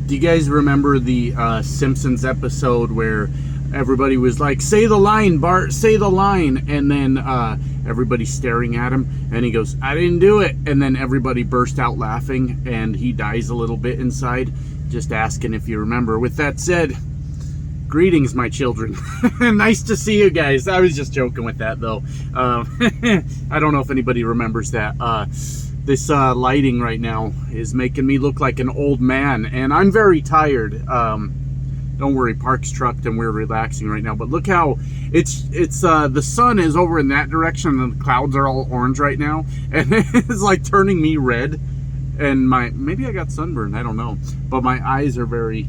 Do you guys remember the Simpsons episode where everybody was like, say the line, Bart, say the line, and then everybody's staring at him, and he goes, I didn't do it, and then everybody burst out laughing, and he dies a little bit inside? Just asking if you remember. With that said, greetings, my children. Nice to see you guys. I was just joking with that, though. I don't know if anybody remembers that. This lighting right now is making me look like an old man, and I'm very tired. Don't worry, Park's trucked and we're relaxing right now, but look how it's the sun is over in that direction and the clouds are all orange right now, and it's like turning me red, and maybe I got sunburned, I don't know, but my eyes are very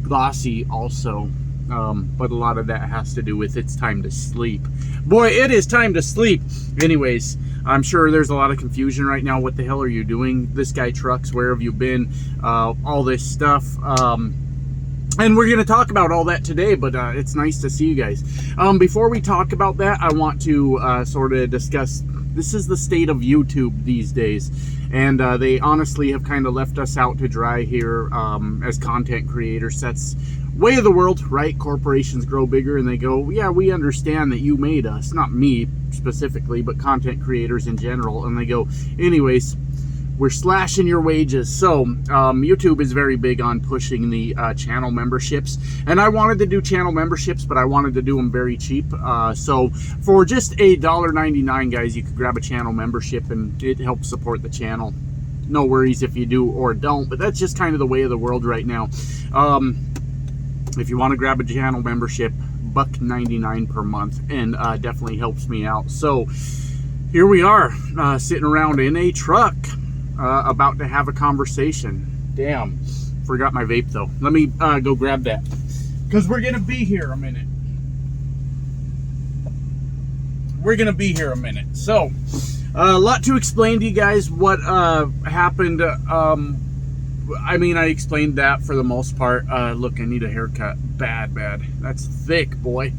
glossy also. But a lot of that has to do with it's time to sleep. Boy, it is time to sleep. Anyways, I'm sure there's a lot of confusion right now. What the hell are you doing? This guy trucks, where have you been? All this stuff. And we're going to talk about all that today, but it's nice to see you guys. Before we talk about that, I want to sort of discuss, this is the state of YouTube these days. And they honestly have kind of left us out to dry here as content creators. That's way of the world, right? Corporations grow bigger and they go, yeah, we understand that you made us. Not me specifically, but content creators in general. And they go, anyways, we're slashing your wages. So YouTube is very big on pushing the channel memberships. And I wanted to do channel memberships, but I wanted to do them very cheap. So for just $1.99, guys, you could grab a channel membership and it helps support the channel. No worries if you do or don't, but that's just kind of the way of the world right now. If you want to grab a channel membership, $1.99 per month, and definitely helps me out. So here we are, sitting around in a truck, about to have a conversation. Damn, forgot my vape though. Let me go grab that, because we're gonna be here a minute. So a lot to explain to you guys what happened. I mean, I explained that for the most part. Look, I need a haircut. Bad. That's thick, boy.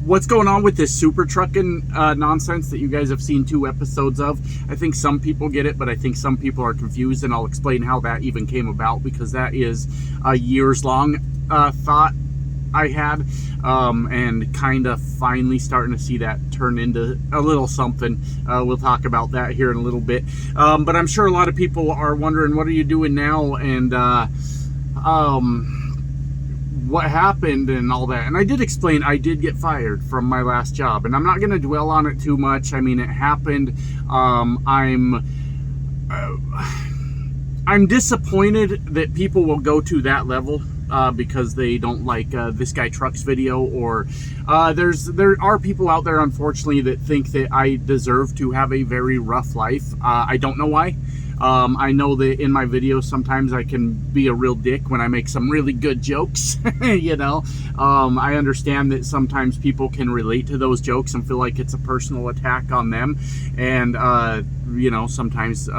What's going on with this super trucking nonsense that you guys have seen 2 episodes of? I think some people get it, but I think some people are confused, and I'll explain how that even came about, because that is a years-long thought I had, and kind of finally starting to see that turn into a little something. We'll talk about that here in a little bit, but I'm sure a lot of people are wondering, what are you doing now, and what happened and all that. And I did explain I did get fired from my last job, and I'm not going to dwell on it too much. I mean, it happened. I'm disappointed that people will go to that level because they don't like this guy trucks video, or there are people out there, unfortunately, that think that I deserve to have a very rough life. I don't know why. I know that in my videos sometimes I can be a real dick when I make some really good jokes. You know, I understand that sometimes people can relate to those jokes and feel like it's a personal attack on them, and you know, sometimes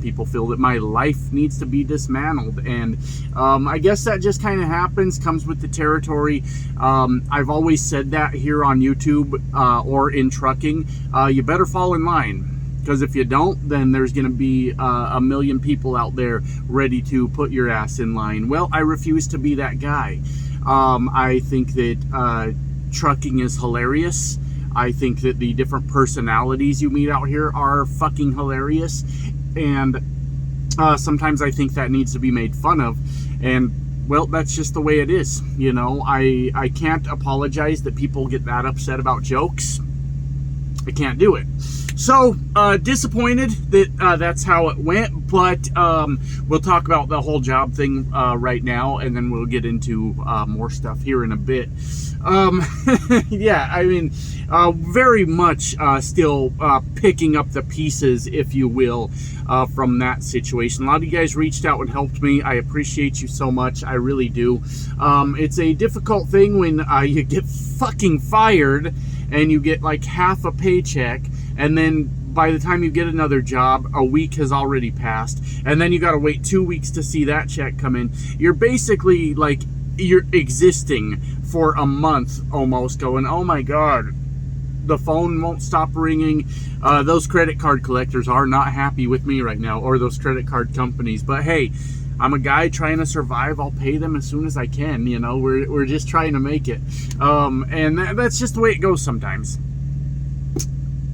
people feel that my life needs to be dismantled, and I guess that just kind of happens, comes with the territory. I've always said that here on YouTube or in trucking, you better fall in line. Because if you don't, then there's going to be a million people out there ready to put your ass in line. Well, I refuse to be that guy. I think that trucking is hilarious. I think that the different personalities you meet out here are fucking hilarious. And sometimes I think that needs to be made fun of. And, well, that's just the way it is. You know, I can't apologize that people get that upset about jokes. I can't do it. So, disappointed that that's how it went, but we'll talk about the whole job thing right now, and then we'll get into more stuff here in a bit. Yeah, I mean, very much still picking up the pieces, if you will, from that situation. A lot of you guys reached out and helped me. I appreciate you so much. I really do. It's a difficult thing when you get fucking fired and you get like half a paycheck, and then by the time you get another job, a week has already passed, and then you got to wait 2 weeks to see that check come in. You're basically like, you're existing for a month almost, going, oh my god, the phone won't stop ringing. Those credit card collectors are not happy with me right now, or those credit card companies. But hey, I'm a guy trying to survive. I'll pay them as soon as I can. You know, we're just trying to make it. And that's just the way it goes sometimes.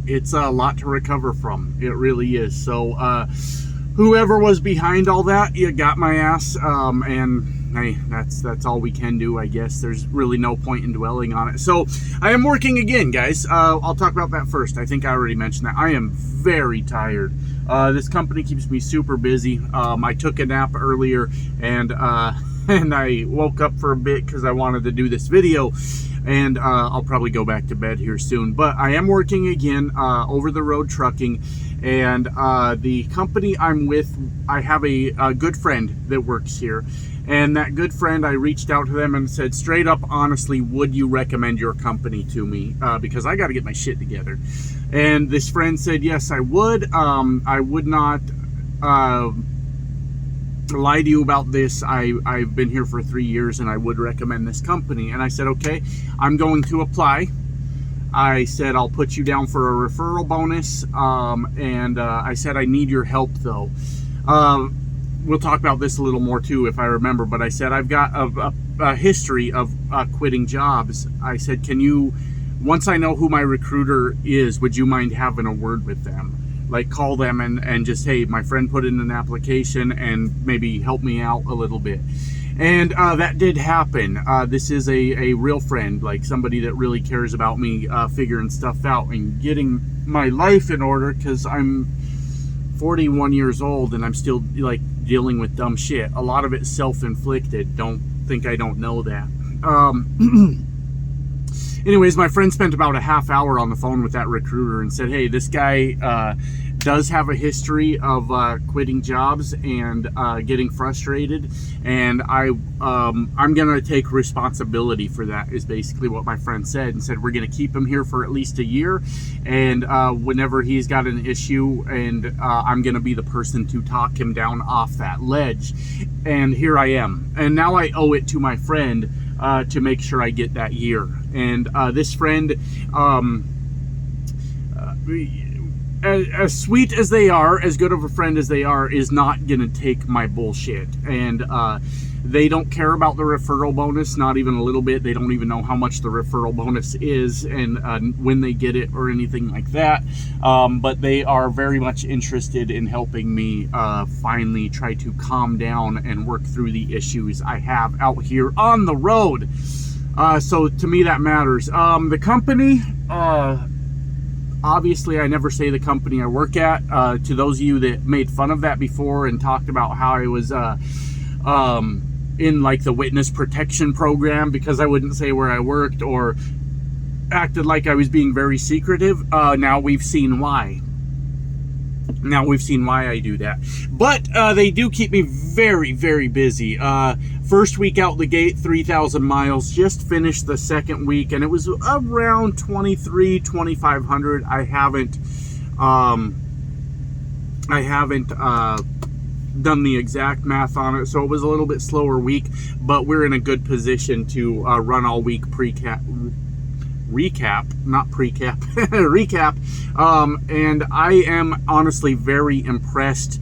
It's a lot to recover from. It really is. So whoever was behind all that, you got my ass. And hey, that's all we can do, I guess. There's really no point in dwelling on it. So I am working again, guys. I'll talk about that first. I think I already mentioned that. I am very tired. This company keeps me super busy. I took a nap earlier, and I woke up for a bit because I wanted to do this video. And I'll probably go back to bed here soon. But I am working again, over-the-road trucking. And the company I'm with, I have a good friend that works here. And that good friend, I reached out to them and said, straight up, honestly, would you recommend your company to me? Because I got to get my shit together. And this friend said, yes, I would. I would not lie to you about this. I've been here for 3 years, and I would recommend this company. And I said, okay, I'm going to apply. I said, I'll put you down for a referral bonus. And I said, I need your help, though. We'll talk about this a little more, too, if I remember. But I said, I've got a history of quitting jobs. I said, can you, once I know who my recruiter is, would you mind having a word with them? Like, call them and just, hey, my friend put in an application, and maybe help me out a little bit. And that did happen. This is a real friend, like somebody that really cares about me figuring stuff out and getting my life in order, because I'm 41 years old and I'm still like dealing with dumb shit. A lot of it's self-inflicted. Don't think I don't know that. Anyways, my friend spent about a half hour on the phone with that recruiter and said, hey, this guy does have a history of quitting jobs and getting frustrated, and I'm gonna take responsibility for that, is basically what my friend said. And said, we're gonna keep him here for at least a year, and whenever he's got an issue, and I'm gonna be the person to talk him down off that ledge. And here I am, and now I owe it to my friend to make sure I get that year. And this friend, as sweet as they are, as good of a friend as they are, is not gonna take my bullshit. And they don't care about the referral bonus, not even a little bit. They don't even know how much the referral bonus is and when they get it or anything like that. But they are very much interested in helping me finally try to calm down and work through the issues I have out here on the road. So to me, that matters. The company, obviously, I never say the company I work at. To those of you that made fun of that before and talked about how I was in like the witness protection program because I wouldn't say where I worked, or acted like I was being very secretive, now we've seen why. Now we've seen why I do that. But they do keep me very, very busy. First week out the gate, 3,000 miles. Just finished the second week, and it was around 2,500. I haven't done the exact math on it, so it was a little bit slower week, but we're in a good position to run all week recap, and I am honestly very impressed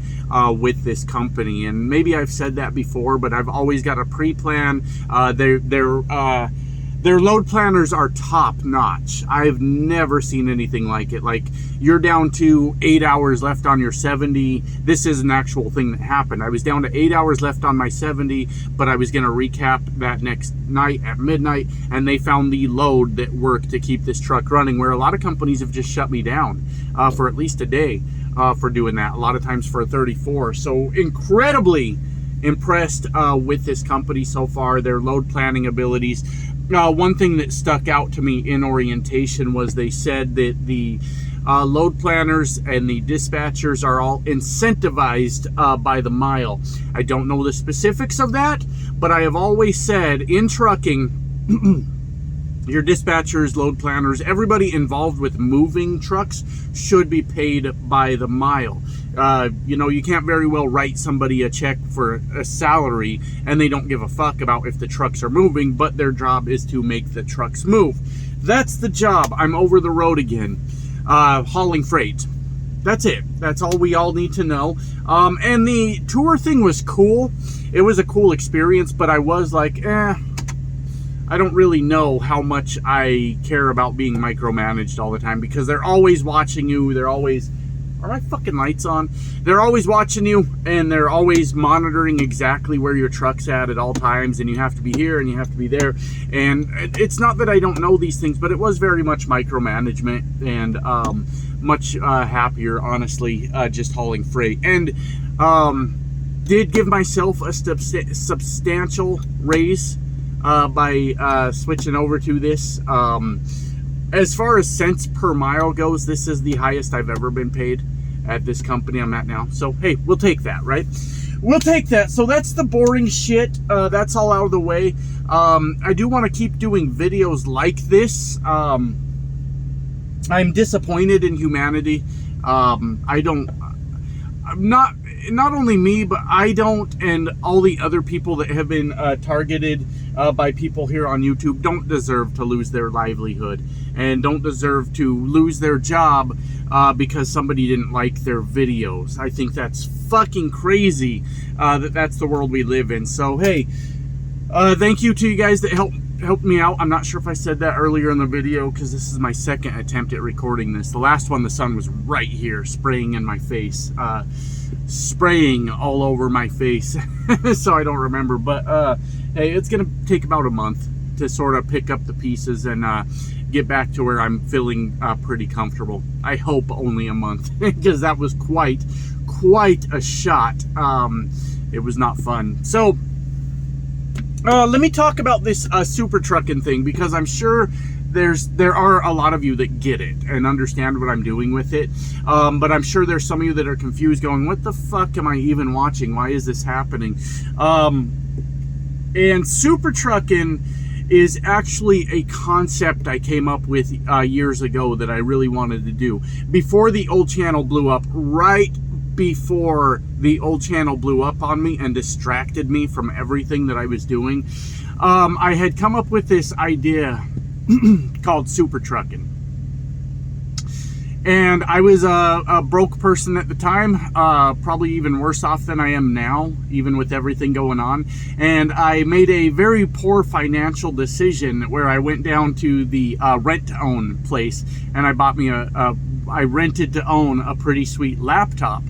with this company. And maybe I've said that before, but I've always got a pre-plan. Their load planners are top notch. I've never seen anything like it. Like, you're down to 8 hours left on your 70. This is an actual thing that happened. I was down to 8 hours left on my 70, but I was going to recap that next night at midnight, and they found the load that worked to keep this truck running, where a lot of companies have just shut me down for at least a day for doing that. A lot of times for 34. So incredibly impressed with this company so far, their load planning abilities. One thing that stuck out to me in orientation was they said that the load planners and the dispatchers are all incentivized by the mile. I don't know the specifics of that, but I have always said in trucking, your dispatchers, load planners, everybody involved with moving trucks should be paid by the mile. You know, you can't very well write somebody a check for a salary and they don't give a fuck about if the trucks are moving, but their job is to make the trucks move. That's the job. I'm over the road again, hauling freight. That's it. That's all we all need to know. And the tour thing was cool. It was a cool experience, but I was like, I don't really know how much I care about being micromanaged all the time, because they're always watching you. They're always... Are my fucking lights on? They're always watching you, and they're always monitoring exactly where your truck's at all times, and you have to be here and you have to be there. And it's not that I don't know these things, but it was very much micromanagement, and much happier, honestly, just hauling freight. And did give myself a substantial raise by switching over to this. As far as cents per mile goes, this is the highest I've ever been paid at this company I'm at now. So, hey, we'll take that, right? We'll take that. So that's the boring shit. That's all out of the way. I do want to keep doing videos like this. I'm disappointed in humanity. Not only me, but I don't, and all the other people that have been targeted by people here on YouTube don't deserve to lose their livelihood, and don't deserve to lose their job because somebody didn't like their videos. I think that's fucking crazy that's the world we live in. So, hey, thank you to you guys that helped me out. I'm not sure if I said that earlier in the video, because this is my second attempt at recording this. The last one, the sun was right here spraying in my face, spraying all over my face. So I don't remember, but hey, it's gonna take about a month to sort of pick up the pieces and get back to where I'm feeling pretty comfortable. I hope only a month, because that was quite a shot. It was not fun. So let me talk about this super trucking thing, because I'm sure there are a lot of you that get it and understand what I'm doing with it. But I'm sure there's some of you that are confused, going, what the fuck am I even watching? Why is this happening? And super trucking is actually a concept I came up with years ago that I really wanted to do. Before the old channel blew up, right before the old channel blew up on me and distracted me from everything that I was doing, I had come up with this idea called super trucking. And I was a broke person at the time, probably even worse off than I am now, even with everything going on. And I made a very poor financial decision where I went down to the rent-to-own place, and I bought me I rented to own a pretty sweet laptop.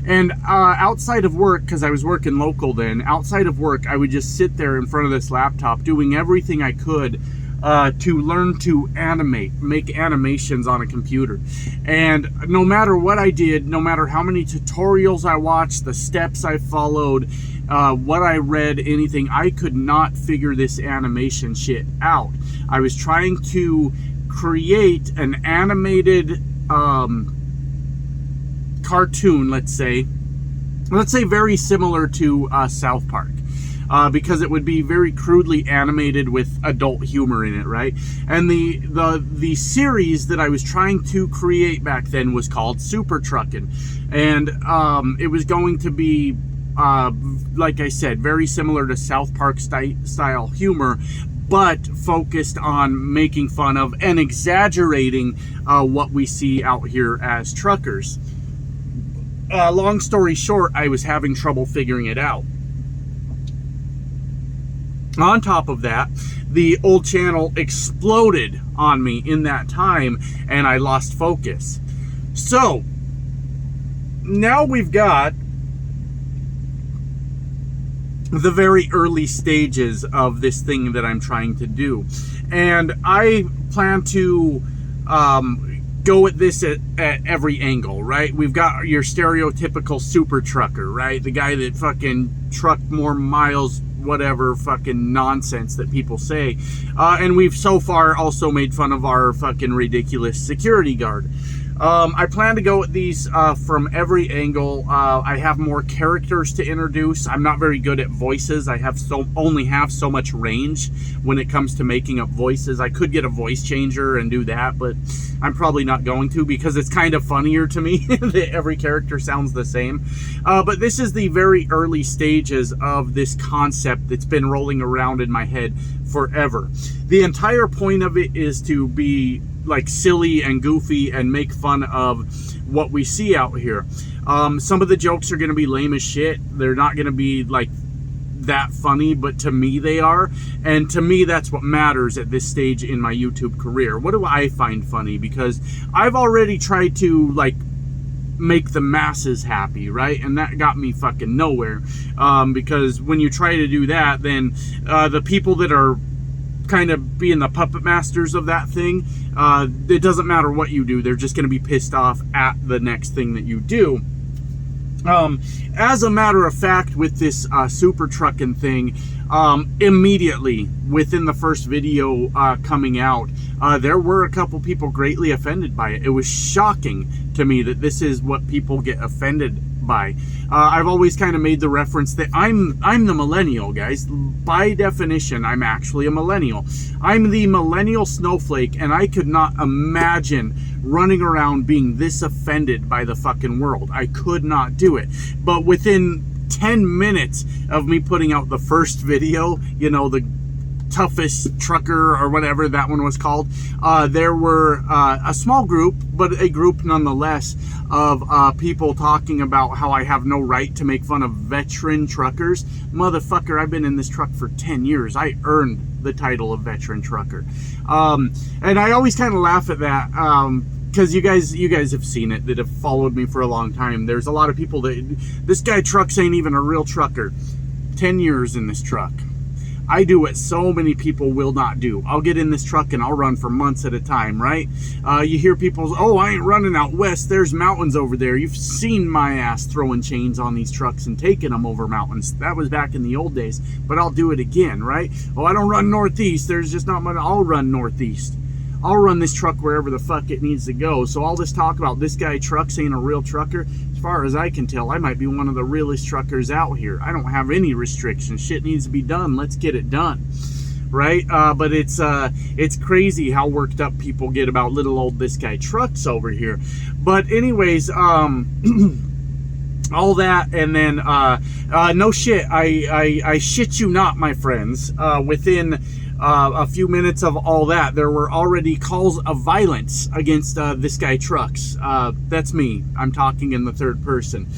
And outside of work, because I was working local then, outside of work, I would just sit there in front of this laptop doing everything I could to learn to make animations on a computer. And no matter what I did, no matter how many tutorials I watched, the steps I followed, what I read, anything, I could not figure this animation shit out. I was trying to create an animated cartoon, let's say very similar to South Park. Because it would be very crudely animated with adult humor in it, right? And the series that I was trying to create back then was called Super Truckin'. And it was going to be, like I said, very similar to South Park style humor, but focused on making fun of and exaggerating what we see out here as truckers. Long story short, I was having trouble figuring it out. On top of that, the old channel exploded on me in that time, and I lost focus. So now we've got the very early stages of this thing that I'm trying to do, and I plan to go at this at every angle, right? We've got your stereotypical super trucker, right? The guy that fucking trucked more miles, whatever fucking nonsense that people say. And we've so far also made fun of our fucking ridiculous security guard. I plan to go at these from every angle. I have more characters to introduce. I'm not very good at voices. I only have so much range when it comes to making up voices. I could get a voice changer and do that, but I'm probably not going to, because it's kind of funnier to me that every character sounds the same. But this is the very early stages of this concept that's been rolling around in my head forever. The entire point of it is to be like silly and goofy and make fun of what we see out here. Some of the jokes are going to be lame as shit. They're not going to be like that funny, but to me they are. And to me, that's what matters at this stage in my YouTube career. What do I find funny? Because I've already tried to like make the masses happy, right? And that got me fucking nowhere. Because when you try to do that, then the people that are kind of being the puppet masters of that thing, it doesn't matter what you do, they're just going to be pissed off at the next thing that you do. As a matter of fact, with this super trucking thing, immediately within the first video coming out, there were a couple people greatly offended by it. It was shocking to me that this is what people get offended by. I've always kind of made the reference that I'm the millennial, guys. By definition, I'm actually a millennial. I'm the millennial snowflake, and I could not imagine running around being this offended by the fucking world. I could not do it. But within 10 minutes of me putting out the first video, you know, the toughest trucker or whatever that one was called, there were a small group, but a group nonetheless, of people talking about how I have no right to make fun of veteran truckers. Motherfucker, I've been in this truck for 10 years. I earned the title of veteran trucker. And I always kind of laugh at that, because you guys have seen it, that have followed me for a long time. There's a lot of people that, this guy Trucks ain't even a real trucker. 10 years in this truck. I do what so many people will not do. I'll get in this truck and I'll run for months at a time, right? You hear people, oh, I ain't running out west. There's mountains over there. You've seen my ass throwing chains on these trucks and taking them over mountains. That was back in the old days, but I'll do it again, right? Oh, I don't run northeast. There's just not much. I'll run northeast. I'll run this truck wherever the fuck it needs to go. So all this talk about this guy Trucks ain't a real trucker, as far as I can tell, I might be one of the realest truckers out here. I don't have any restrictions. Shit needs to be done. Let's get it done. Right? But it's crazy how worked up people get about little old this guy Trucks over here. But anyways, all that, and then no shit, I shit you not, my friends, within a few minutes of all that, there were already calls of violence against this guy Trucks. That's me. I'm talking in the third person.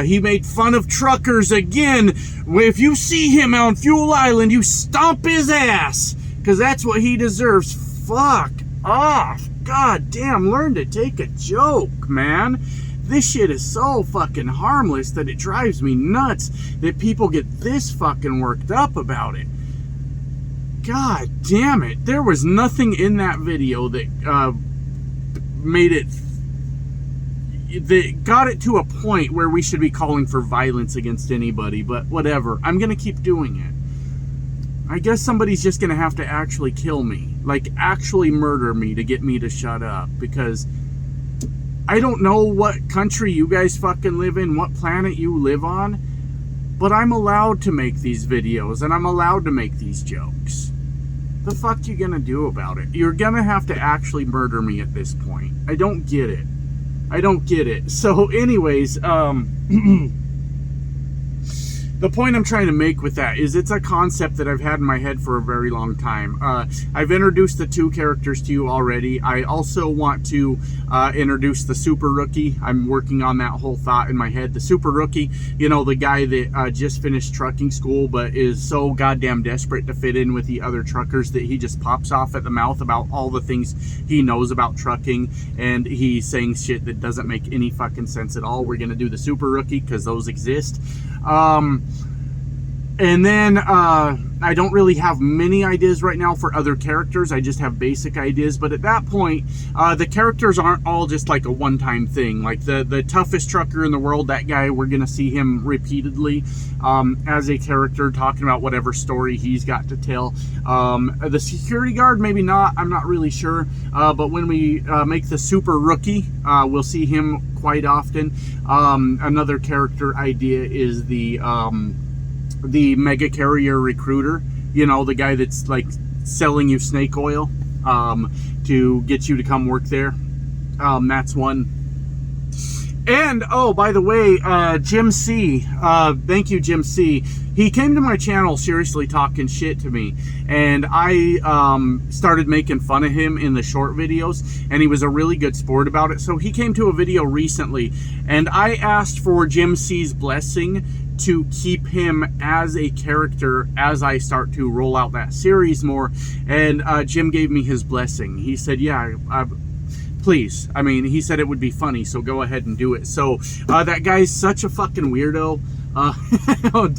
He made fun of truckers again. If you see him on Fuel Island, you stomp his ass, because that's what he deserves. Fuck off. God damn, learn to take a joke, man. This shit is so fucking harmless that it drives me nuts that people get this fucking worked up about it. God damn it. There was nothing in that video that made it, that got it to a point where we should be calling for violence against anybody, but whatever. I'm going to keep doing it. I guess somebody's just going to have to actually kill me, like actually murder me to get me to shut up, because I don't know what country you guys fucking live in, what planet you live on, but I'm allowed to make these videos and I'm allowed to make these jokes. The fuck you gonna do about it? You're gonna have to actually murder me at this point. I don't get it. I don't get it. So anyways, the point I'm trying to make with that is it's a concept that I've had in my head for a very long time. I've introduced the two characters to you already. I also want to introduce the Super Rookie. I'm working on that whole thought in my head. The Super Rookie, you know, the guy that just finished trucking school but is so goddamn desperate to fit in with the other truckers that he just pops off at the mouth about all the things he knows about trucking, and he's saying shit that doesn't make any fucking sense at all. We're going to do the Super Rookie because those exist. And then I don't really have many ideas right now for other characters. I just have basic ideas. But at that point, the characters aren't all just like a one-time thing. Like the toughest trucker in the world, that guy, we're going to see him repeatedly as a character talking about whatever story he's got to tell. The security guard, maybe not. I'm not really sure. But when we make the super rookie, we'll see him quite often. Another character idea is the mega carrier recruiter, you know, the guy that's like selling you snake oil to get you to come work there. That's one. And oh, by the way, Jim C, thank you, Jim C. He came to my channel seriously talking shit to me, and I started making fun of him in the short videos, and he was a really good sport about it. So he came to a video recently, and I asked for Jim C's blessing to keep him as a character as I start to roll out that series more, and Jim gave me his blessing. He said, yeah, please. I mean, he said it would be funny, so go ahead and do it. So that guy's such a fucking weirdo,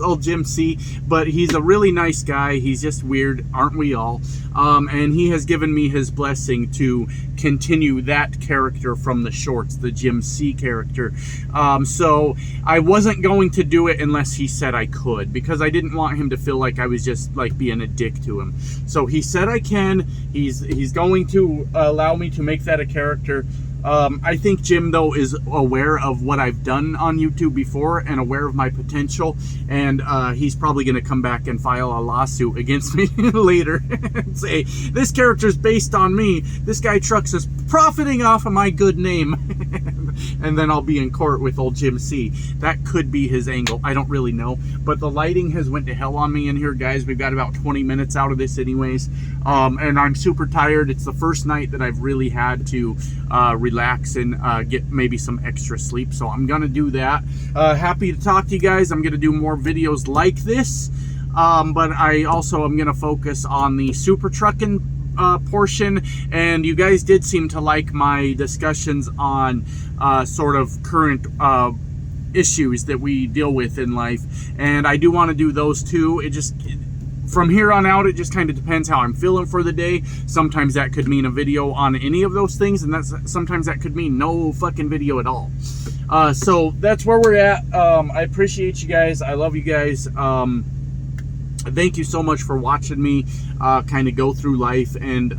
old Jim C, but he's a really nice guy. He's just weird, aren't we all? And he has given me his blessing to continue that character from the shorts, the Jim C character. So I wasn't going to do it unless he said I could, because I didn't want him to feel like I was just like being a dick to him. So he said I can. He's going to allow me to make that a character. I think Jim, though, is aware of what I've done on YouTube before and aware of my potential, and he's probably going to come back and file a lawsuit against me later and say, this character's based on me. This guy Trucks is profiting off of my good name. And then I'll be in court with old Jim C. That could be his angle. I don't really know. But the lighting has went to hell on me in here, guys. We've got about 20 minutes out of this anyways. And I'm super tired. It's the first night that I've really had to relax and get maybe some extra sleep. So I'm going to do that. Happy to talk to you guys. I'm going to do more videos like this. But I also am going to focus on the super trucking portion, and you guys did seem to like my discussions on sort of current issues that we deal with in life, and I do want to do those too. It just, from here on out, it just kind of depends how I'm feeling for the day. Sometimes that could mean a video on any of those things, and sometimes that could mean no fucking video at all. So that's where we're at. I appreciate you guys. I love you guys. Thank you so much for watching me kind of go through life, and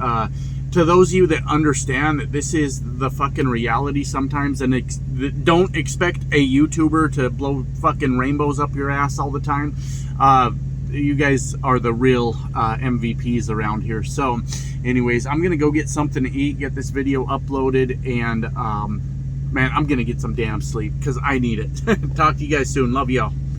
to those of you that understand that this is the fucking reality sometimes, and don't expect a YouTuber to blow fucking rainbows up your ass all the time. You guys are the real MVPs around here. So anyways, I'm gonna go get something to eat, get this video uploaded, and man, I'm gonna get some damn sleep because I need it. Talk to you guys soon. Love y'all.